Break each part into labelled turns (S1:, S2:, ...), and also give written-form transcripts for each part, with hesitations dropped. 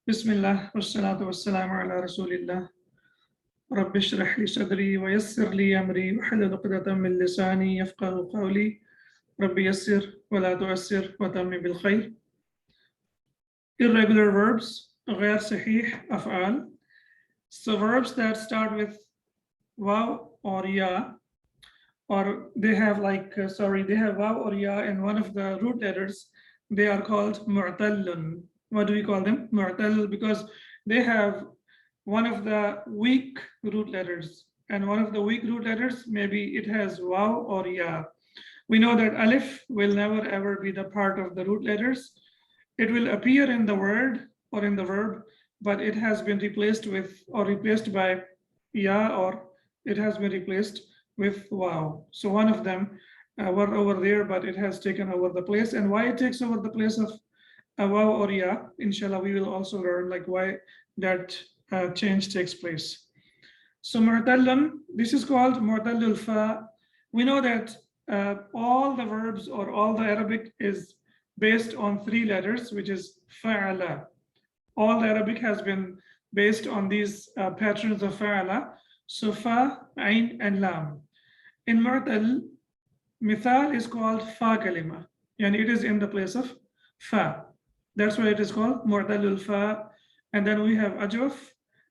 S1: Bismillah, wassalatu wassalamu ala rasulillah. Rabbi shrah li sadri wa yassir li amri wa halul uqdatan min lisani yafqahu qawli. Rabbi yassir wa la tu'assir wa tammi bil khair. Irregular verbs, غير صحيح أفعال. So verbs that start with waw or ya, or they have they have waw or ya in one of the root letters, they are called mu'tallun. What do we call them? Mu'tall, because they have one of the weak root letters, and one of the weak root letters, maybe it has waw or ya. We know that alif will never ever be the part of the root letters. It will appear in the word or in the verb, but it has been replaced with or replaced by ya, or it has been replaced with waw. So one of them were over there, but it has taken over the place. And why it takes over the place of waw or ya, inshallah, we will also learn like why that change takes place. So mu'tallun, this is called mu'tallul fa. We know that all the verbs or all the Arabic is based on three letters, which is fa'ala. All the Arabic has been based on these patterns of fa'ala. So fa, ain, and lam. In mu'tal, mithal is called fa kalima, and it is in the place of fa. That's why it is called mu'talul fa. And then we have ajwaf,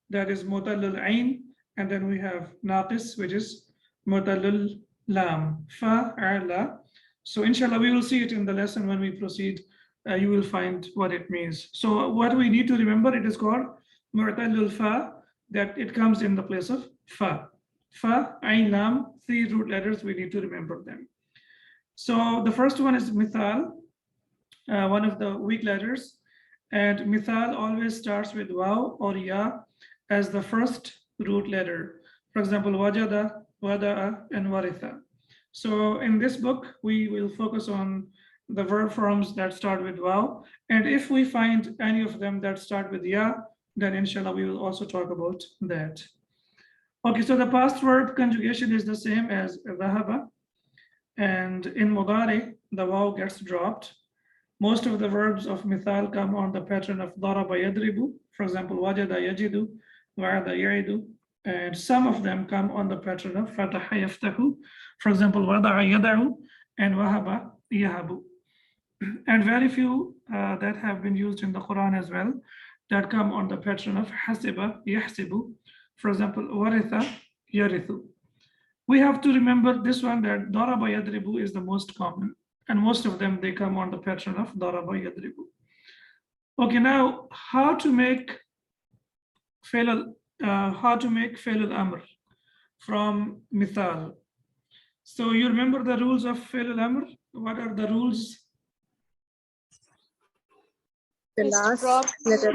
S1: that is mu'talul ain, and then we have naqis, which is mu'talul lam, fa'ala. So inshallah, we will see it in the lesson when we proceed. You will find what it means. So what we need to remember, it is called mu'talul fa, that it comes in the place of fa. Fa, ain, lam, three root letters, we need to remember them. So the first one is mithal, one of the weak letters. And mithal always starts with waw or ya as the first root letter. For example, wajada, wada'a, and waritha. So in this book, we will focus on the verb forms that start with waw. And if we find any of them that start with ya, then inshallah, we will also talk about that. Okay, so the past verb conjugation is the same as dhahaba. And in mudari, the waw gets dropped. Most of the verbs of mithal come on the pattern of daraba yadribu. For example, wajada yajidu, wa'ada ya'idu. And some of them come on the pattern of fataha yaftahu. For example, wada'a yada'u and wahaba yahabu. And very few that have been used in the Quran as well, that come on the pattern of hasiba yahsibu. For example, waritha yarithu. We have to remember this one, that daraba yadribu is the most common, and most of them, they come on the pattern of daraba yadribu. Okay, now how to make fail al-amr from mithal. So you remember the rules of fail al-amr? What are the rules?
S2: The last letter.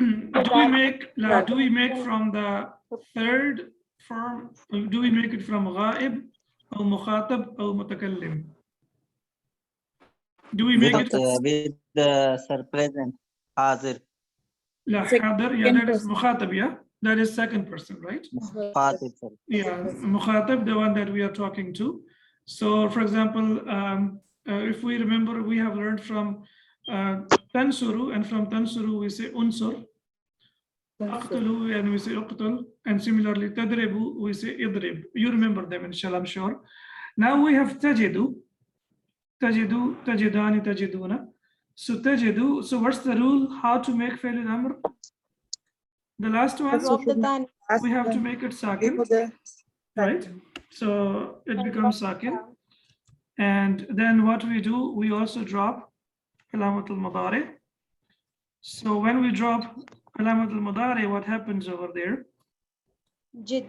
S1: Do we make from the third form? Do we make it from ghaib or mukhatab or mutakallim? Do we make it
S3: with the sir present hazir?
S1: La hadir, yeah, that is mukhatab, yeah, that is second person, right?
S3: Mukhatab, sir.
S1: Yeah, mukhatab, the one that we are talking to. So for example, if we remember, we have learned from tansuru, and from tansuru we say unsur, aqtulu, and we say uqtul, and similarly tadribu, we say idrib. You remember them, inshallah, I'm sure. Now we have tajidu, tajidani, tajiduna. So tajidu, so what's the rule? How to make fail al-amr? The last one, we have to make it sakin, right? So it becomes sakin. And then what we do, we also drop alamat al-mudari. So when we drop alamat al-mudari, what happens over there?
S2: Jid.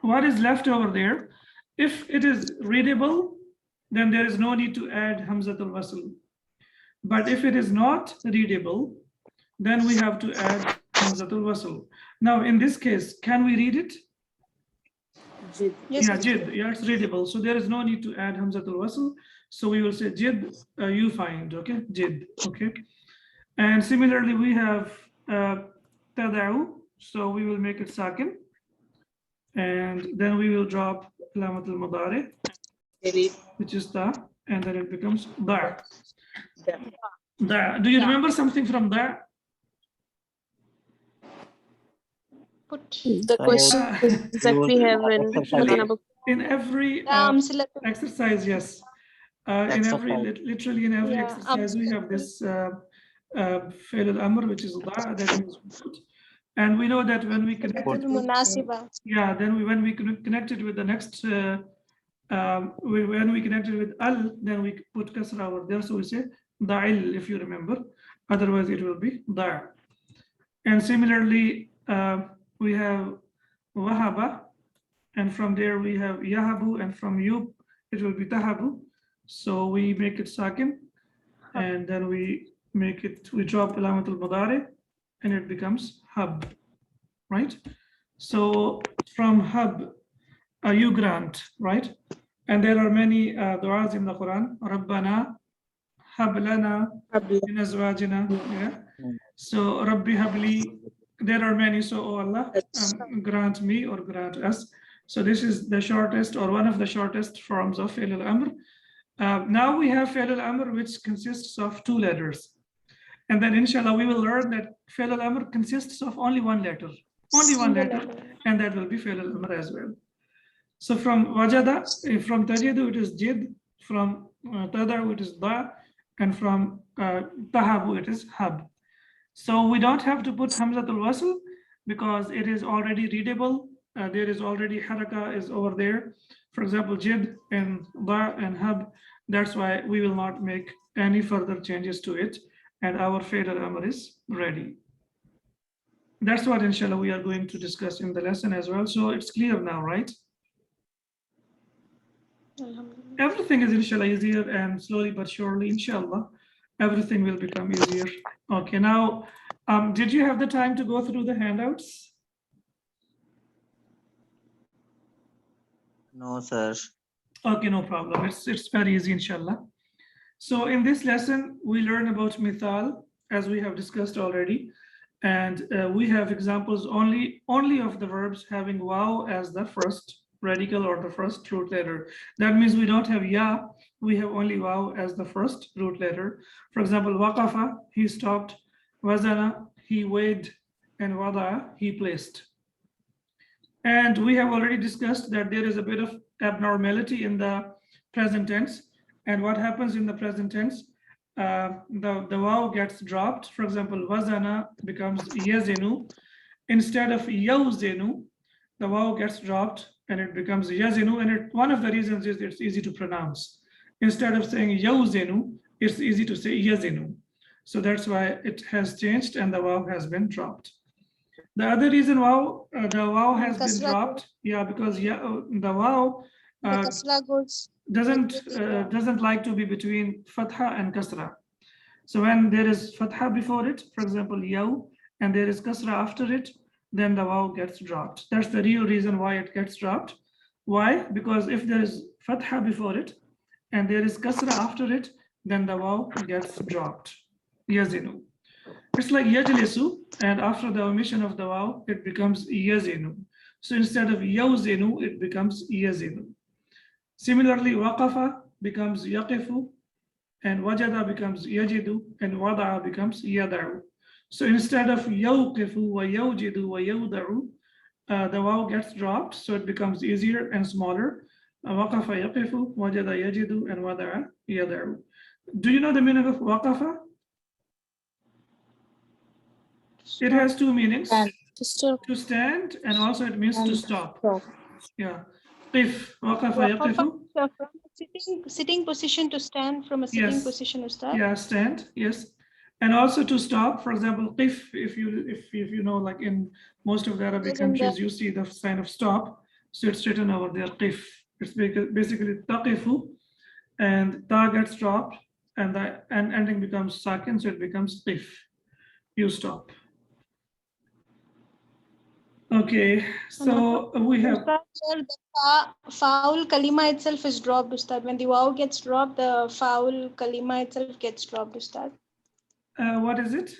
S1: What is left over there? If it is readable, then there is no need to add hamzatul wasl. But if it is not readable, then we have to add hamzatul wasl. Now in this case, can we read it?
S2: Jid.
S1: Yes, yeah, jid, yeah, it's readable. So there is no need to add hamzatul wasl. So we will say jid, you find, okay, jid, okay. And similarly, we have tada'u, so we will make it sakin. And then we will drop alamat al-mudari, which is ta, and then it becomes da. Da. Do you remember something from da?
S2: put
S4: The
S3: I
S4: questions that we have in
S3: exercise.
S4: Madinah book.
S1: in every
S2: Amsilatul.
S1: exercise, yes. In every,
S3: Exercise.
S1: literally in every
S2: Yeah,
S1: exercise, we have this fi'l al-amr, which is da, that means put. And we know that when we connect it with,
S2: Munasiba.
S1: then when we connect it with the next, when we connect it with al, then we put kasra over there. So we say da'il, if you remember. Otherwise, it will be da'. And similarly, we have wahaba, and from there we have yahabu, and from yub, it will be tahabu. So we make it sakin, and then we drop alamat al-mudari, and it becomes hub, right? So from hub, you grant, right? And there are many du'as in the Quran. Rabbana, hab lana, min azwajina, yeah. So Rabbi habli, there are many. So, oh Allah, grant me or grant us. So this is the shortest or one of the shortest forms of fi'l al-amr. Now we have fi'l al-amr, which consists of 2 letters. And then inshallah, we will learn that fi'l al-amr consists of only 1 letter. Only 1 letter, and that will be fi'l al-amr as well. So from wajada, from tajidu, it is jid. From tadaru, it is da. And from tahabu, it is hab. So we don't have to put hamzatul wasl because it is already readable. There is already haraka is over there. For example, jid and da and hab. That's why we will not make any further changes to it. And our fi'l al-amr is ready. That's what inshallah we are going to discuss in the lesson as well. So it's clear now, right? Everything is inshallah easier, and slowly but surely, inshallah, everything will become easier. Okay, now, did you have the time to go through the handouts?
S3: No, sir.
S1: Okay, no problem. It's very easy, inshallah. So in this lesson, we learn about mithal, as we have discussed already. And we have examples only of the verbs having waw as the first radical or the first root letter. That means we don't have ya, we have only waw as the first root letter. For example, waqafa, he stopped, wazana, he weighed, and wada'a, he placed. And we have already discussed that there is a bit of abnormality in the present tense. And what happens in the present tense? The waw gets dropped. For example, wazana becomes yazinu. Instead of yawzinu, the waw gets dropped and it becomes yazinu. And one of the reasons is it's easy to pronounce. Instead of saying yawzinu, it's easy to say yazinu. So that's why it has changed and the waw has been dropped. The other reason the waw has been dropped, because the waw doesn't like to be between fatha and kasra. So when there is fatha before it, for example, yaw, and there is kasra after it, then the waw gets dropped. That's the real reason why it gets dropped. Why? Because if there is fatha before it and there is kasra after it, then the waw gets dropped. Yazinu. It's like yajlisu, and after the omission of the waw, it becomes yazinu. So instead of yawzinu, it becomes yazinu. Similarly, waqafa becomes yaqifu, and wajada becomes yajidu, and wada'a becomes yada'u. So instead of yawqifu wa yawjidu wa yawda'u, the waw gets dropped, so it becomes easier and smaller. Waqafa yaqifu, wajada yajidu, and wada'a yada'u. Do you know the meaning of waqafa? It has 2 meanings. To stand, and also it means to stop. Yeah. Qif, waqafa yaqifu.
S2: From sitting position to stand, from a sitting position to stand.
S1: Yeah, stand, yes. And also to stop. For example, qif, if you know, like in most of the Arabic countries, you see the sign of stop. So it's written over there, qif. It's basically taqifu, and ta gets dropped, and the ending becomes sakin, so it becomes qif. You stop. Okay, so we have
S2: the foul kalima itself is dropped, Ustad. When the waw gets dropped, the foul kalima itself gets dropped, Ustad.
S1: What is it?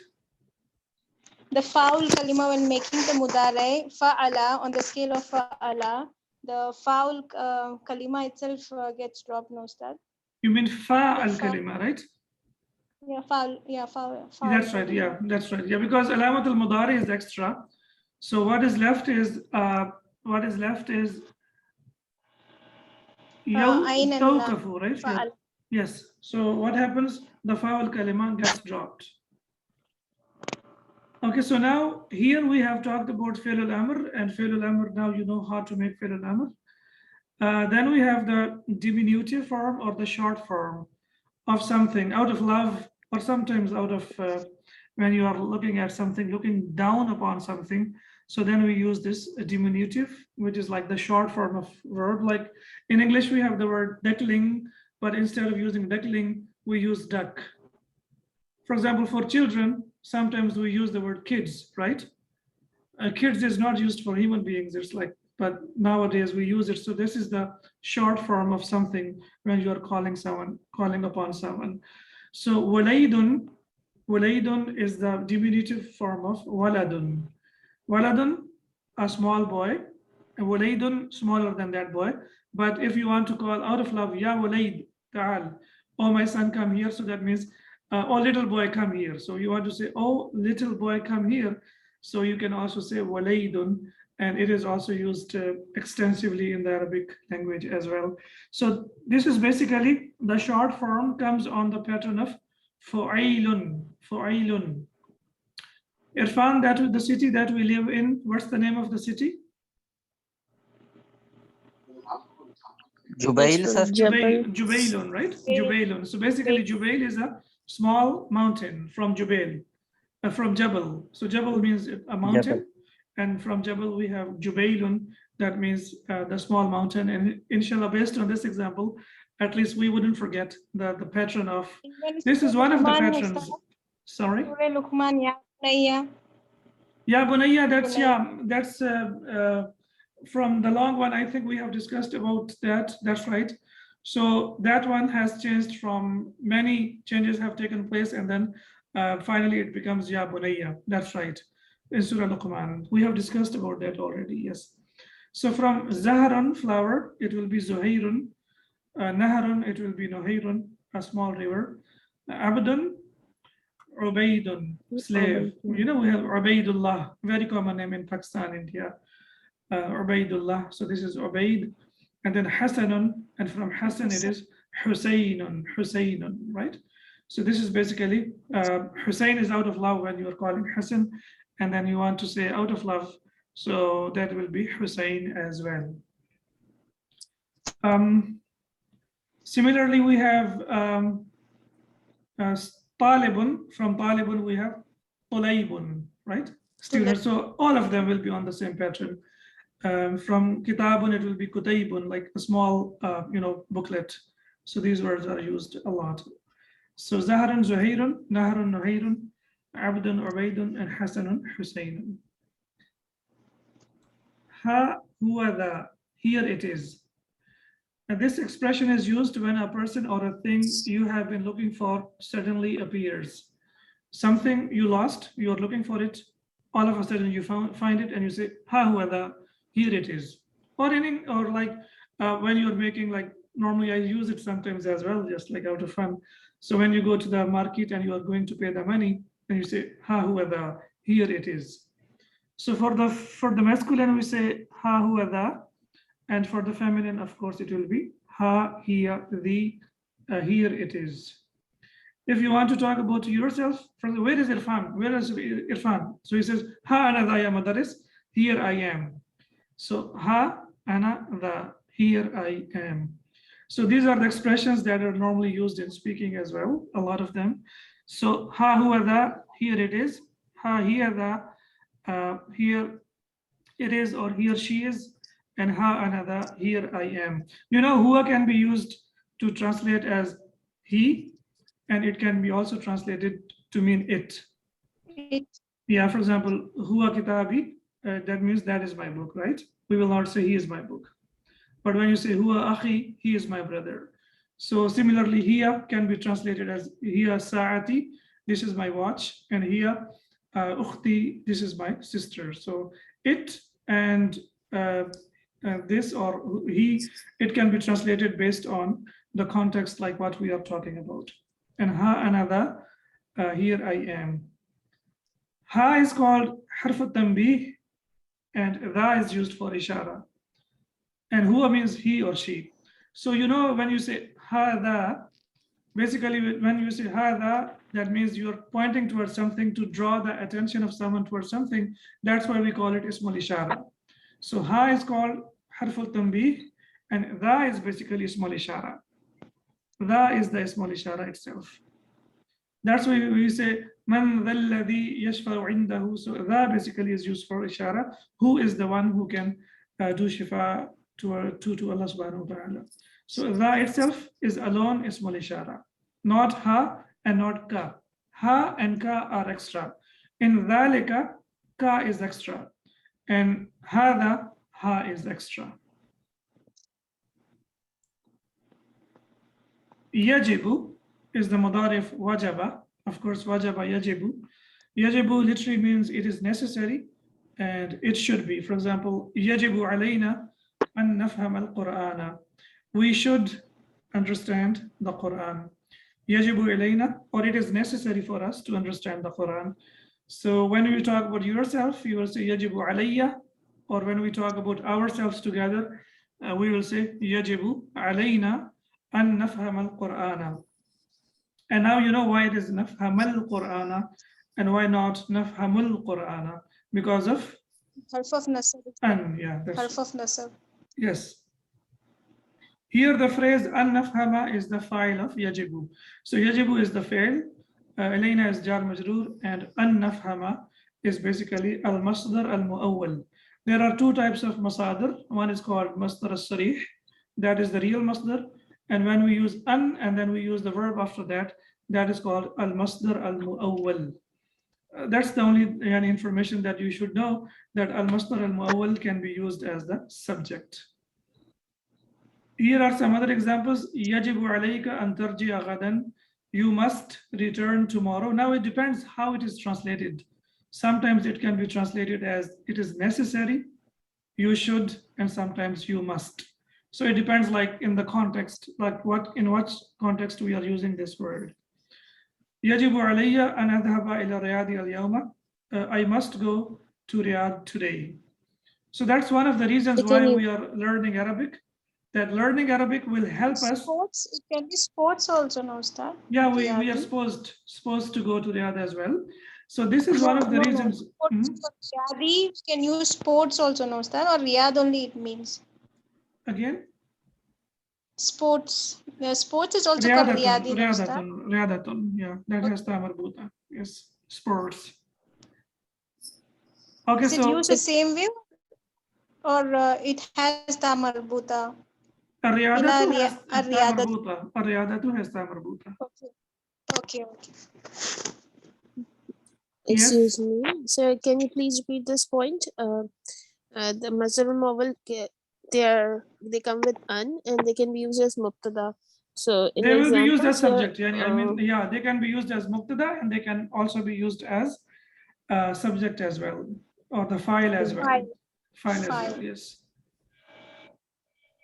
S2: The foul kalima, when making the mudare, fa'ala, on the scale of fa'ala, the foul kalima itself gets dropped, no, Ustad.
S1: You mean fa'al kalima, right?
S2: Yeah, foul.
S1: That's right, yeah, that's right. Yeah, because alamat al-mudari is extra. So what is left is
S2: Ayn and
S1: yawkafu, right?
S2: fa'al.
S1: Yes. So what happens? The foul kalima gets dropped. Okay, so now here we have talked about fi'l al-amr, and fi'l al-amr, now you know how to make fi'l al-amr. Then we have the diminutive form or the short form of something out of love, or sometimes out of when you are looking at something, looking down upon something. So then we use this diminutive, which is like the short form of verb. Like in English, we have the word duckling, but instead of using duckling, we use duck. For example, for children, sometimes we use the word kids, right? Kids is not used for human beings. It's like, but nowadays we use it. So this is the short form of something when you are calling upon someone. So walaydun is the diminutive form of waladun. Waladun, a small boy, and walaydun, smaller than that boy. But if you want to call out of love, ya walayd, ta'al, oh my son, come here. So that means, oh little boy, come here. So you want to say, oh little boy, come here. So you can also say walaydun, and it is also used extensively in the Arabic language as well. So this is basically the short form comes on the pattern of fu'ailun. Irfan, that the city that we live in, what's the name of the city?
S3: Jubail, sir.
S1: Jubailun, right? Jubailun. So basically Jubail is a small mountain from Jubail, from Jabal. So Jabal means a mountain.
S3: Jabal.
S1: And from Jabal we have Jubailun, that means the small mountain. And inshallah, based on this example, at least we wouldn't forget the patron of, this is one of the patrons. Sorry?
S2: Surah Luqman, ya bunayya.
S1: Yeah, Bunayya, that's from the long one. I think we have discussed about that. That's right. So that one has changed from, many changes have taken place, and then finally it becomes Ya Bunayya. That's right. In Surah Luqman, we have discussed about that already. Yes. So from Zaharun, flower, it will be Zuhairun. Naharun, it will be Nuhairun, a small river. Abdun, Ubaidun, slave. You know, we have Ubaidullah, very common name in Pakistan, India. Ubaidullah. So this is Ubaid. And then Hasanun, and from Hasan it is Husaynun, right? So this is basically, Hussein is out of love when you are calling Hasan, and then you want to say out of love. So that will be Hussein as well. Similarly, we have Talibun. From Talibun, we have Tulaybun, right? Student. So all of them will be on the same pattern. From Kitabun, it will be Kutaybun, like a small, booklet. So these words are used a lot. So Zaharun, Zuhairun, Naharun, Nuhairun, Abdun, Ubaidun, and Hasanun, Husaynun. Ha huwa dha, here it is. And this expression is used when a person or a thing you have been looking for suddenly appears. Something you lost, you are looking for it, all of a sudden you find it and you say, ha huwa dha, here it is. Or like when you're making, like normally I use it sometimes as well, just like out of fun. So when you go to the market and you are going to pay the money, and you say, ha huwa dha, here it is. So for the masculine, we say, ha huwa dha. And for the feminine, of course, it will be ha, here, the, here it is. If you want to talk about yourself, where is Irfan? Where is Irfan? So he says, ha ana dha ya madaris, here I am. So ha ana dha, here I am. So these are the expressions that are normally used in speaking as well, a lot of them. So ha huwa dha, here it is. Ha hiya dha, here it is, or here she is. And ha ana dha, here I am. You know, huwa can be used to translate as he, and it can be also translated to mean it. Yeah, for example, huwa kitabi, that means that is my book, right? We will not say he is my book. But when you say huwa akhi, he is my brother. So similarly, hiya can be translated as hiya sa'ati, this is my watch, and hiya ukhti, this is my sister. So it and this or he, it can be translated based on the context, like what we are talking about. And ha ana dha, here I am. Ha is called harf at-tanbih, and dha is used for ishara. And huwa means he or she. So you know when you say hadha, basically when you say hadha, that means you're pointing towards something to draw the attention of someone towards something. That's why we call it ismul ishara. So ha is called harful tanbih, and dha is basically ismul ishara. Dha is the ismul ishara itself. That's why we say man dhalladhi yashfa'u indahu. So dha basically is used for ishara. Who is the one who can do shifa to Allah subhanahu wa ta'ala. So dha itself is alone ismul ishara, not ha and not ka. Ha and ka are extra. In dhalika, ka is extra, and hada, ha is extra. Yajibu is the mudari of wajaba. Of course, wajaba yajibu. Yajibu literally means it is necessary and it should be. For example, yajibu alayna an nafham al-Qur'ana. We should understand the Quran. Yajibu alayna, or it is necessary for us to understand the Quran. So when we talk about yourself, you will say yajibu alayya, or when we talk about ourselves together, we will say yajibu alayna an nafham al-Qur'ana. And now you know why it is nafham al-Qur'ana and why not nafhamul Qur'ana, because of
S2: Harf of nasab.
S1: an. Yeah, that's
S2: Harf of nasab.
S1: yes. Here the phrase an nafhama is the file of yajibu. So yajibu is the fail, alayna is jar majroor, and an nafhama is basically al masdar al muawwal. There are two types of masadar. One is called masdar al sarih, that is the real masdar. And when we use an and then we use the verb after that, that is called al masdar al muawwal. That's the only information that you should know, that al masdar al muawwal can be used as the subject. Here are some other examples. Yajibu alayka an tarji'a ghadan. You must return tomorrow. Now it depends how it is translated. Sometimes it can be translated as it is necessary, you should, and sometimes you must. So it depends, like in the context, like in what context we are using this word. Yajibu alayya an adhaba ila Riyadi al-yawma. I must go to Riyadh today. So that's one of the reasons why we are learning Arabic. That learning Arabic will help us.
S2: Sports, it can be sports also, no, Ustad?
S1: Yeah, we are supposed to go to Riyadh as well. So this is one of the reasons.
S2: Riyadh, we can use sports also, no, Ustad, or Riyadh only it means?
S1: Again?
S2: Sports. Yeah, sports is also called Riyadi, no, Ustad?
S1: Riyadatun, yeah, that has ta marbuta. Yes, sports. Okay,
S2: is it
S1: so
S2: used the same way, or it has ta marbuta?
S1: Riyadatu has ta marbuta. Riyadatu has ta marbuta.
S2: Okay.
S4: Excuse me, sir, can you please repeat this point? The Masdar al-Muawwal, they come with an and they can be used as mubtada. So in
S1: they will be used as
S4: examples
S1: subject. I mean, yeah, they can be used as mubtada and they can also be used as subject as well, or the file as well. File as well, yes.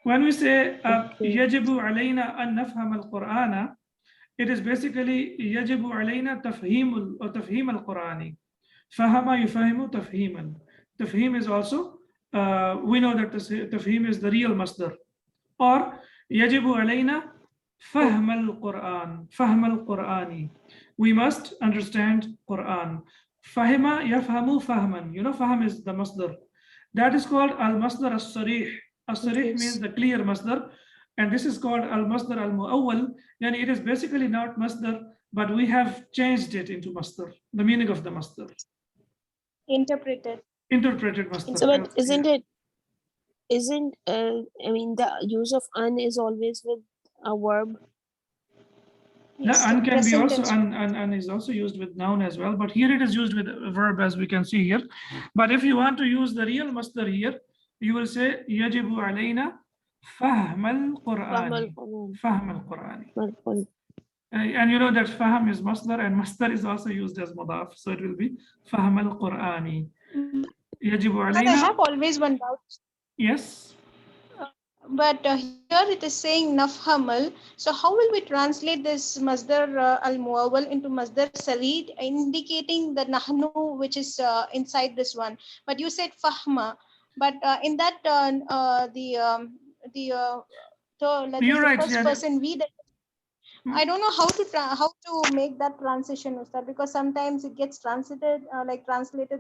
S1: When we say yajibu alayna an nafham al-Qur'ana, it is basically yajibu alayna tafhim al-Qur'ani. Fahama yufahimu tafhiman. Tafhim is also, we know that tafhim is the real masdar. Or yajibu alayna fahm al-Qur'an, fahm al-Qur'ani. We must understand Qur'an. Fahima yafhamu fahman. You know, fahm is the masdar. That is called al-masdar as-sarih. As-sarih means the clear masdar. And this is called al-masdar al-muawwal. And it is basically not masdar, but we have changed it into masdar, the meaning of the masdar.
S2: Interpreted
S1: masdar.
S4: So, but I mean, the use of an is always with a verb.
S1: Yes, an can be also, an is also used with noun as well, but here it is used with a verb, as we can see here. But if you want to use the real masdar here, you will say yajibu alayna fahm al-Qur'ani. Fahm al-Qur'ani. And you know that fahm is masdar, and masdar is also used as mudaf, so it will be fahm al-Qur'ani. Yajibu alayna.
S2: I have always one doubt.
S1: Yes.
S2: But here it is saying nafhamal. So how will we translate this masdar al-muawwal into masdar sarid, indicating the nahnu which is inside this one? But you said fahma. But in that that is
S1: You're
S2: the
S1: right.
S2: first
S1: Yeah.
S2: person we. That I don't know how to make that transition, Ustad, because sometimes it gets translated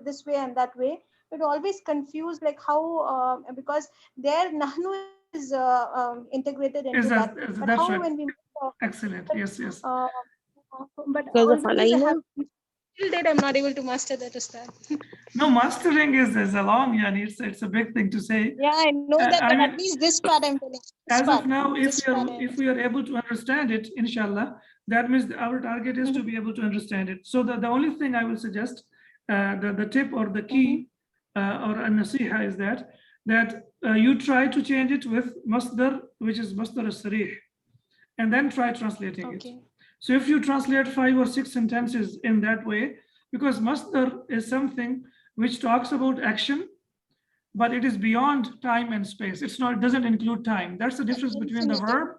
S2: this way and that way. It always confused like how because there nahnu is integrated into that. But how
S1: That's
S2: when
S1: right.
S2: we make
S1: Excellent. Yes, yes.
S2: uh, but
S4: Because of
S2: always I have
S4: Alaina.
S2: till date I'm not able to master that, Ustad.
S1: No, mastering is a long, yani it's a big thing to say.
S2: Yeah, I know that,
S1: I
S2: but at
S1: mean,
S2: least this part I'm telling. This
S1: as
S2: part,
S1: of now,
S2: this part I
S1: if we are able to understand it, inshallah, that means our target is to be able to understand it. So the only thing I will suggest, the tip or the key or a nasiha is that you try to change it with masdar, which is masdar as-sarih, and then try translating it.
S2: Okay.
S1: So if you translate 5 or 6 sentences in that way, because masdar is something which talks about action, but it is beyond time and space. It's not, it doesn't include time. That's the difference between the
S2: Infinitive.
S1: verb.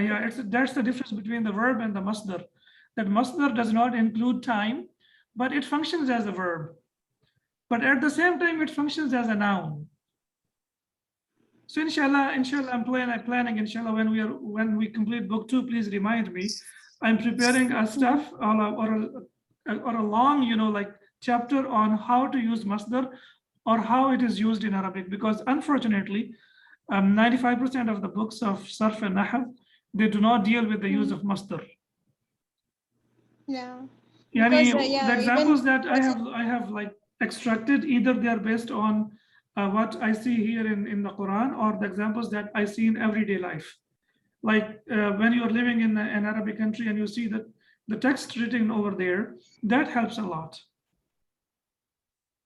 S2: Yeah,
S1: That's the difference between the verb and the masdar. That masdar does not include time, but it functions as a verb. But at the same time, it functions as a noun. So inshallah, I'm planning, inshallah, when we complete book 2, please remind me. I'm preparing a stuff or a long, like chapter on how to use masdar or how it is used in Arabic, because unfortunately, 95% of the books of Sarf and Nahw, they do not deal with the use of masdar.
S2: yeah.
S1: Yani,
S2: Because,
S1: the examples
S2: even
S1: that I have like extracted, either they are based on what I see here in the Quran, or the examples that I see in everyday life. Like when you're living in an Arabic country and you see that the text written over there, that helps a lot.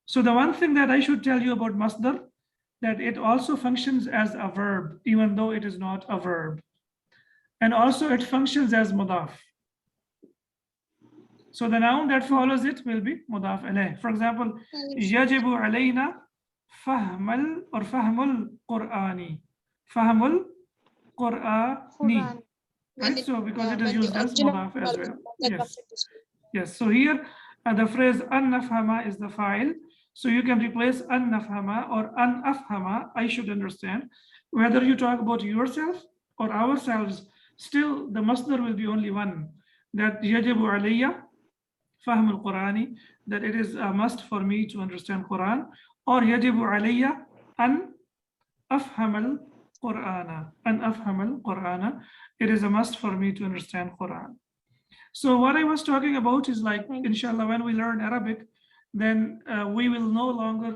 S1: So the one thing that I should tell you about masdar, that it also functions as a verb, even though it is not a verb. And also it functions as mudaf. So the noun that follows it will be mudaf alayh. For example, yajibu alayna fahmal or fahmul Qur'ani. Fahmul Qur'ani.
S2: Quran.
S1: Right? So because it is
S2: When the
S1: used as
S2: original
S1: mudaf as well.
S2: that
S1: Yes.
S2: concept is-
S1: Yes. So here the phrase an nafhama is the file. So you can replace an nafhama or an afhama, I should understand. Whether you talk about yourself or ourselves, still the masdar will be only one. That yajibu alayya fahm al-Qurani, that it is a must for me to understand Quran, or yajibu alayya an afham al-Qur'ana, an afham al-Qur'ana, it is a must for me to understand Quran. So what I was talking about is like, inshallah, when we learn Arabic, then we will no longer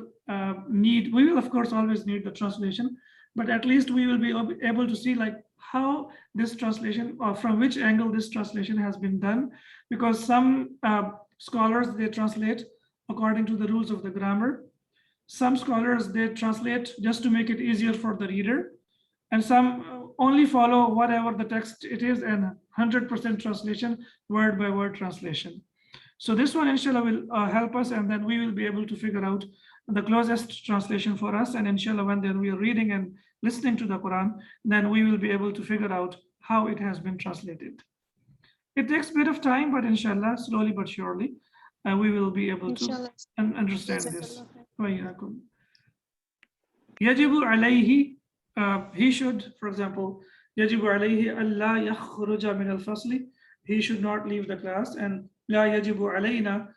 S1: we will of course always need the translation, but at least we will be able to see like how this translation, or from which angle this translation has been done, because some scholars, they translate according to the rules of the grammar. Some scholars, they translate just to make it easier for the reader, and some only follow whatever the text it is, and 100% translation, word by word translation. So this one, inshallah, will help us, and then we will be able to figure out the closest translation for us. And inshallah, when then we are reading and listening to the Quran, then we will be able to figure out how it has been translated. It takes a bit of time, but inshallah, slowly but surely, we will be able to understand this. Yajibu alayhi, he should, for example, yajibu alayhi alla yakhruja min al-fasli, he should not leave the class. And la yajibu alayna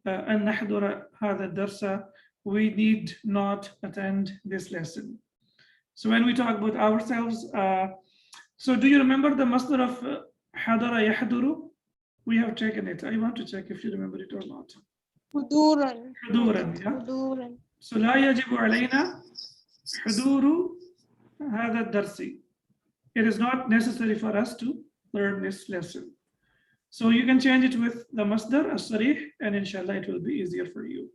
S1: an nahdura hadha darsa, we need not attend this lesson. So when we talk about ourselves, so do you remember the masdar of hadara yahduru? We have taken it. I want to check if you remember it or not.
S2: Huduran.
S1: Huduran, yeah.
S2: Huduran.
S1: So la yajibu alayna huduru hadha darsi. It is not necessary for us to learn this lesson. So you can change it with the masdar as-sarih, and inshallah it will be easier for you.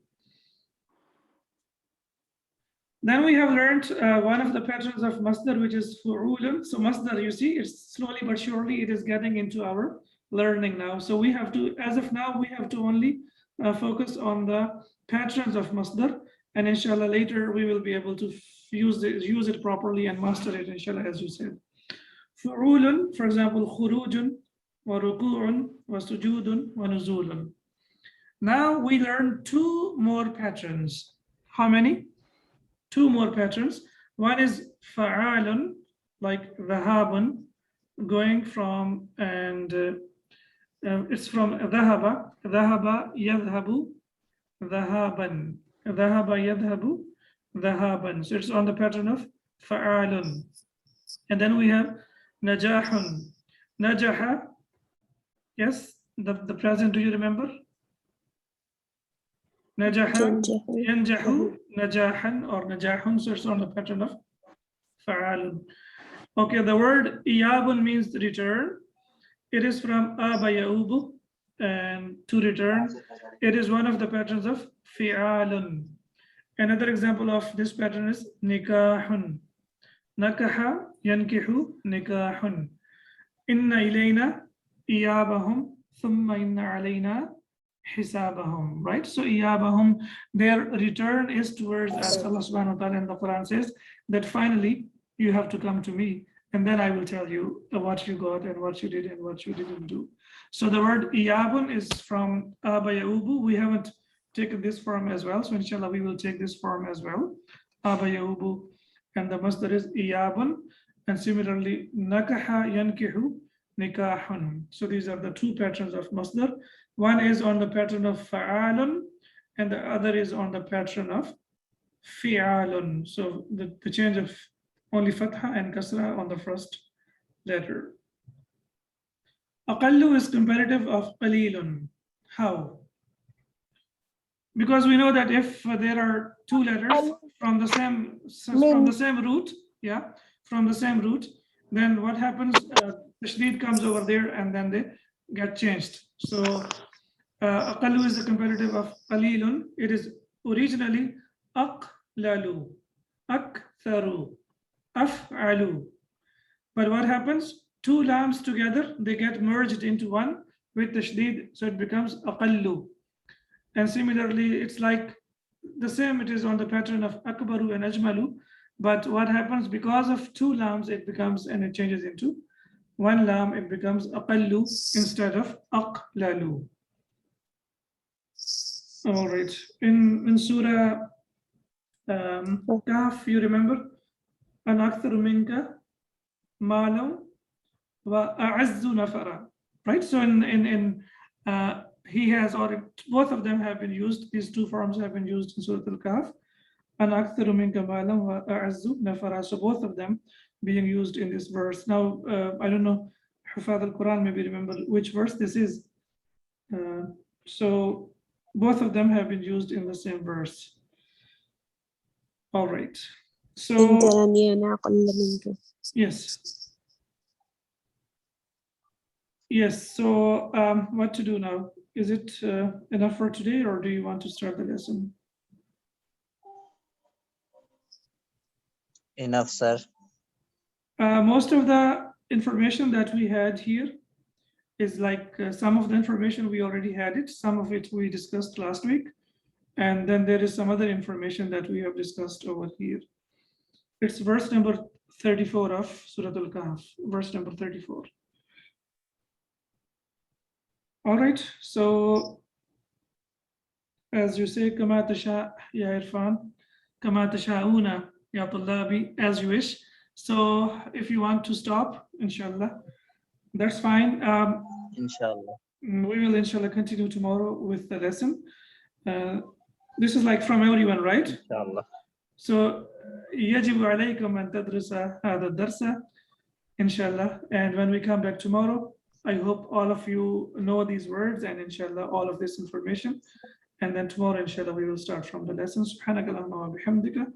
S1: Then we have learned one of the patterns of masdar, which is fu'ulun. So masdar, you see, it's slowly but surely it is getting into our learning now. So we have to, as of now, we have to only focus on the patterns of masdar, And inshallah, later we will be able to use it properly and master it, inshallah, as you said. Fu'ulun, for example, khurujun, wa ruku'un, wa sujudun, wa nuzulun. Now we learn two more patterns. How many? Two more patterns. One is fa'alun, like dhahabun, going from, and it's from dhahaba, dhahaba yadhabu, dhahaban, dhahaba yadhabu, dhahaban. So it's on the pattern of fa'alun. And then we have najahun, najaha. Yes, the present, do you remember? Najaha, yanjahu, najahan, or najahun. So it's on the pattern of fa'alun. Okay, the word iyabun means return. It is from aba yaubu, and to return. It is one of the patterns of fi'alun. Another example of this pattern is nikahun. Nakaha yankihu nikahun. Inna ilayna iyabahum thumma inna alayna hisabahum. Right? So iyabahum, their return is towards us. Allah subhanahu wa ta'ala in the Quran says that finally you have to come to me, and then I will tell you what you got and what you did and what you didn't do. So the word iyabun is from aba yaubu. We haven't taken this form as well, so inshallah we will take this form as well. Aba yaubu, and the masdar is iyabun, and similarly nakaha yankihu nikahun. So these are the two patterns of masdar. One is on the pattern of fa'alun, and the other is on the pattern of fi'alun. So the change of only fatha and kasra on the first letter. Aqallu is comparative of qalilun. How? Because we know that if there are two letters from the same root, yeah, from the same root, then what happens? Tashdid comes over there and then they get changed. So aqallu is the comparative of qalilun. It is originally aqlalu, aktharu, af'alu. But what happens? Two lams together, they get merged into one with tashdid, so it becomes aqallu. And similarly, it's like the same, it is on the pattern of akbaru and ajmalu. But what happens, because of two lams, it becomes, and it changes into one lam, it becomes aqallu instead of aqlalu. All right. In Surah Kahf, you remember? An aktharu minka malam wa a'azzu nafara. Right? So in he has, or both of them have been used, these two forms have been used in Surah Al-Kahf. An aktharu minka malam wa a'azzu nafara. So both of them being used in this verse. Now, I don't know, Hufad al-Quran maybe remember which verse this is. So both of them have been used in the same verse. All right. So, yes. Yes, so what to do now? Is it enough for today, or do you want to start the lesson?
S3: Enough, sir.
S1: Most of the information that we had here is like some of the information we already had it, some of it we discussed last week, and then there is some other information that we have discussed over here. It's verse number 34 of Surah Al-Kahf, verse number 34. All right, so as you say, kama tasha ya Irfan, kama tasha'una ya Tullabi, as you wish. So if you want to stop, inshallah, that's fine.
S3: Inshallah.
S1: We will inshallah continue tomorrow with the lesson. This is like from everyone, right?
S3: Inshallah.
S1: So يجب عليكم أن تدرس هذا الدرس inshallah. And when we come back tomorrow, I hope all of you know these words and inshallah all of this information. And then tomorrow inshallah we will start from the lesson. سبحانك اللهم وبحمدك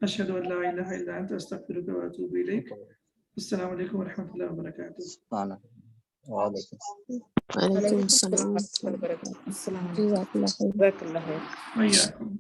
S1: أشهد أن لا إله إلا أنت أستغفرك وأتوب إليك. السلام عليكم ورحمة الله وبركاته.
S4: وعليكم السلام ورحمة الله وبركاته.
S5: السلام عليكم. جزاك الله خير.
S1: وإياكم.